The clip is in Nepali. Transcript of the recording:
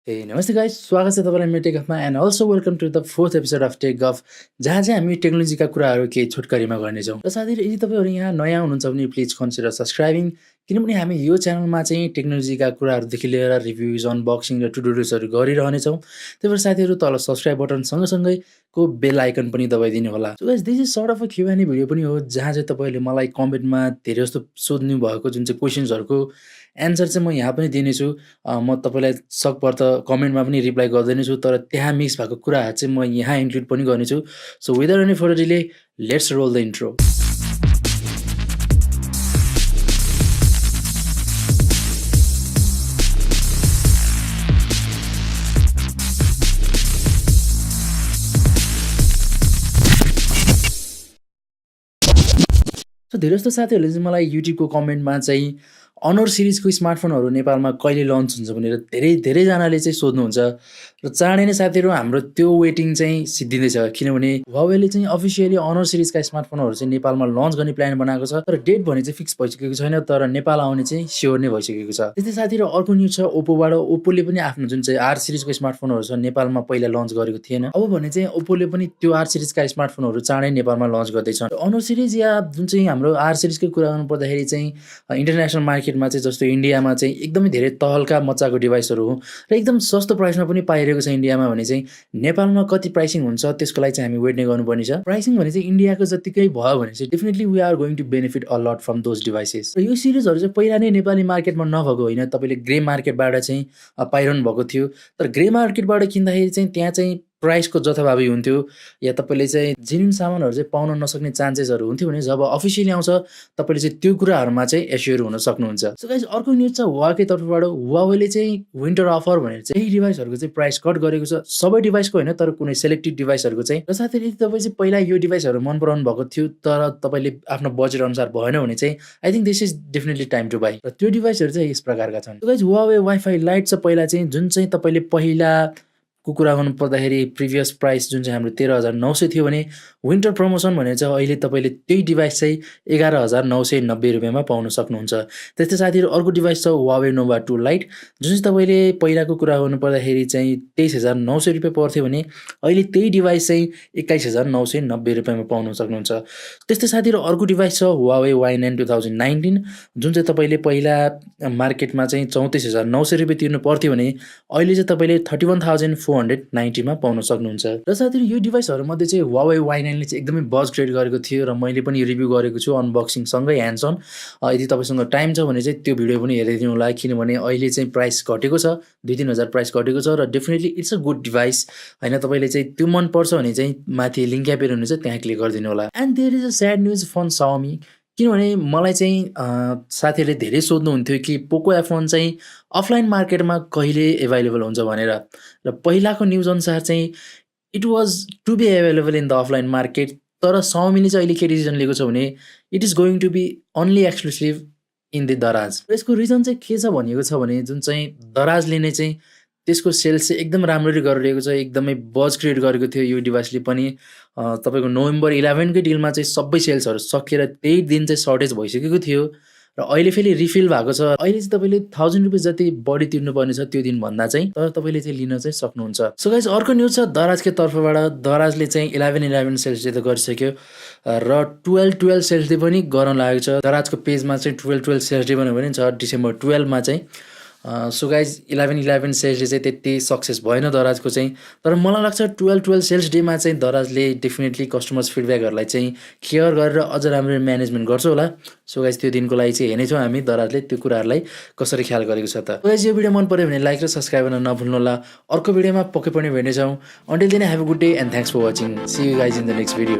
Hey, नमस्ते गाइस, स्वागत छ तपाईँलाई मेरो टेक गफमा and also welcome to the fourth episode of tech guff, जहाँ चाहिँ हामी टेक्नोलोजीका कुराहरू केही छोटकरीमा गर्नेछौँ। र साथीहरू, यदि तपाईँहरू यहाँ नयाँ हुनुहुन्छ भने प्लिज कन्सिडर सब्सक्राइबिङ, किनभने हामी यो च्यानलमा चाहिँ टेक्नोलोजीका कुराहरूदेखि लिएर रिभ्युज, अनबक्सिङ र टुटोरियल्सहरू गरिरहनेछौँ। त्यही भएर साथीहरू, तल सब्सक्राइब बटन सँगसँगैको बेल आइकन पनि दबाइदिनु होला। So guys, this is sort of a Q&A video पनि हो, जहाँ चाहिँ तपाईँहरूले मलाई कमेन्टमा धेरै जस्तो सोध्नु भएको जुन चाहिँ क्वेसन्सहरूको एन्सर चाहिँ म यहाँ पनि दिनेछु। म तपाईँलाई सकभर त कमेन्टमा पनि रिप्लाई गर्दैनेछु, तर त्यहाँ मिक्स भएको कुराहरू चाहिँ म यहाँ इन्क्लुड पनि गर्नेछु। So without any further delay, let's roll the intro. So धेरै जस्तो साथीहरूले चाहिँ मलाई युट्युबको कमेन्टमा चाहिँ अनर सिरिजको स्मार्टफोनहरू नेपालमा कहिले लन्च हुन्छ भनेर धेरैजनाले चाहिँ सोध्नुहुन्छ। र चाँडै नै साथीहरू, हाम्रो त्यो वेटिङ चाहिँ सिद्धिँदैछ, किनभने Huaweiले चाहिँ अफिसियली अनर सिरिजका स्मार्टफोनहरू चाहिँ नेपालमा लन्च गर्ने प्लान बनाएको छ। तर डेट भने चाहिँ फिक्स भइसकेको छैन, तर नेपाल आउने चाहिँ स्योर नै भइसकेको छ। त्यस्तै साथीहरू, अर्को न्युज छ ओप्पोबाट। ओप्पोले पनि आफ्नो जुन चाहिँ आर सिरिजको स्मार्टफोनहरू छ नेपालमा पहिला लन्च गरेको थिएन। अब भने चाहिँ ओप्पोले पनि त्यो आर सिरिजका स्मार्टफोनहरू चाँडै नेपालमा लन्च गर्दैछ। अनर सिरिज या जुन चाहिँ हाम्रो आर सिरिजकै कुरा गर्नु पर्दाखेरि चाहिँ इन्टरनेसनल मार्केटमा चाहिँ, जस्तो इन्डियामा चाहिँ एकदमै धेरै तहल्का मच्चाको डिभाइसहरू हो र एकदम सस्तो प्राइसमा पनि पाइरहेको छ इन्डियामा। भने चाहिँ नेपालमा कति प्राइसिङ हुन्छ त्यसको लागि चाहिँ हामी वेट नै गर्नुपर्ने छ। प्राइसिङ भने चाहिँ इन्डियाको जतिकै भयो भने चाहिँ definitely we are going to benefit a lot from those devices. र यो सिरिजहरू चाहिँ पहिला नै नेपाली मार्केटमा नभएको होइन, तपाईँले ग्रे मार्केटबाट चाहिँ पाइरहनु भएको थियो। तर ग्रे मार्केटबाट किन्दाखेरि चाहिँ त्यहाँ चाहिँ प्राइसको जथाभावी हुन्थ्यो, या तपाईँले चाहिँ जेन्युन सामानहरू चाहिँ पाउन नसक्ने चान्सेसहरू हुन्थ्यो। भने जब अफिसियली आउँछ तपाईँले चाहिँ त्यो कुराहरूमा चाहिँ एस्योर हुन सक्नुहुन्छ। सो गाइस, अर्को न्युज छ Huawei तर्फबाट। Huaweiले चाहिँ विन्टर अफर भनेर चाहिँ यही डिभाइसहरूको चाहिँ प्राइस कट गरेको छ। सबै डिभाइसको होइन, तर कुनै सेलेक्टेड डिभाइसहरूको चाहिँ। र साथै यदि तपाईँ चाहिँ पहिला यो डिभाइसहरू मन पराउनु भएको थियो तर तपाईँले आफ्नो बजेट अनुसार भएन भने चाहिँ I think this is definitely time to buy. र त्यो डिभाइसहरू चाहिँ यस प्रकारका छन्। गाइस, Huawei वाइफाई लाइट छ पहिला चाहिँ, जुन चाहिँ तपाईँले पहिला को कुरा गर्नु पर्दाखेरि प्रिभियस प्राइस जुन चाहिँ हाम्रो 13,900 थियो भने विन्टर प्रमोसन भनेर चाहिँ अहिले तपाईँले त्यही डिभाइस चाहिँ 11,990 रुपियाँमा पाउन सक्नुहुन्छ। त्यस्तै साथीहरू, अर्को डिभाइस छ Huawei Nova 2 लाइट, जुन चाहिँ तपाईँले पहिलाको कुरा गर्नु पर्दाखेरि चाहिँ 23,900 रुपियाँ पर्थ्यो भने अहिले त्यही डिभाइस चाहिँ 21,990 रुपियाँमा पाउन सक्नुहुन्छ। त्यस्तै साथीहरू, अर्को डिभाइस छ Huawei Y9 2019, जुन चाहिँ तपाईँले पहिला मार्केटमा चाहिँ 34,900 रुपियाँ तिर्नु पर्थ्यो भने अहिले चाहिँ तपाईँले 31,490 मा पाउन सक्नुहुन्छ। र साथीहरू, यो डिभाइसहरूमध्ये चाहिँ Huawei Y9ले चाहिँ एकदमै बज क्रिएट गरेको थियो र मैले पनि रिभ्यू गरेको छु अनबक्सिङसँगै ह्यान्ड्स अन। यदि तपाईँसँग टाइम छ भने चाहिँ त्यो भिडियो पनि हेरिदिनु होला, किनभने अहिले चाहिँ प्राइस घटेको छ, 2-3 हजार प्राइस घटेको छ। र definitely it's a good device होइन। तपाईँले चाहिँ त्यो मनपर्छ भने चाहिँ माथि लिङ्क एपेयर हुनुहुन्छ, त्यहाँ क्लिक गरिदिनु होला। And there is a sad news from Xiaomi, किनभने मलाई चाहिँ साथीहरूले धेरै सोध्नुहुन्थ्यो कि POCO F1 चाहिँ अफलाइन मार्केटमा कहिले एभाइलेबल हुन्छ भनेर। र पहिलाको न्युज अनुसार चाहिँ it was to be available in the offline market, तर Xiaomiले चाहिँ अहिले के डिसिजन लिएको छ भने it is going to be only exclusive in the Daraz. र यसको रिजन चाहिँ के छ भनिएको छ भने जुन चाहिँ दराजले नै चाहिँ त्यसको सेल्स चाहिँ एकदम राम्ररी गरिरहेको छ, एकदमै बज क्रिएट गरेको थियो यो डिभाइसले पनि। तपाईँको नोभेम्बर 11कै डिलमा चाहिँ सबै सेल्सहरू सकिएर त्यही दिन चाहिँ सर्टेज भइसकेको थियो र अहिले फेरि रिफिल भएको छ। अहिले चाहिँ तपाईँले 1000 रुपियाँ जति बढी तिर्नुपर्ने छ त्यो दिनभन्दा चाहिँ, तर तपाईँले चाहिँ लिन चाहिँ सक्नुहुन्छ। सो गाइस, अर्को न्युज छ दराजकै तर्फबाट। दराजले चाहिँ 11/11 सेल्स डे त गरिसक्यो र 12/12 सेल्स डे पनि गर्न लागेको छ। दराजको पेजमा चाहिँ 12/12 सेल्स डे पनि छ डिसेम्बर 12 मा चाहिँ। सो गाइज, 11/11 सेल्स डे चाहिँ त्यति सक्सेस भएन दराजको चाहिँ, तर मलाई लाग्छ 12/12 सेल्स डेमा चाहिँ दराजले डेफिनेटली कस्टमर्स फिडब्याकहरूलाई चाहिँ केयर गरेर अझ राम्ररी म्यानेजमेन्ट गर्छ होला। सो गाइज, त्यो दिनको लागि चाहिँ हेर्नेछौँ हामी दराजले त्यो कुराहरूलाई कसरी ख्याल गरेको छ त। गाइज, यो भिडियो मन पऱ्यो भने लाइक र सब्सक्राइब गर्न नभुल्नु होला। अर्को भिडियोमा पक्कै पनि भेट्नेछौँ। Until then, have a good day and thanks for watching. See you guys in the next video.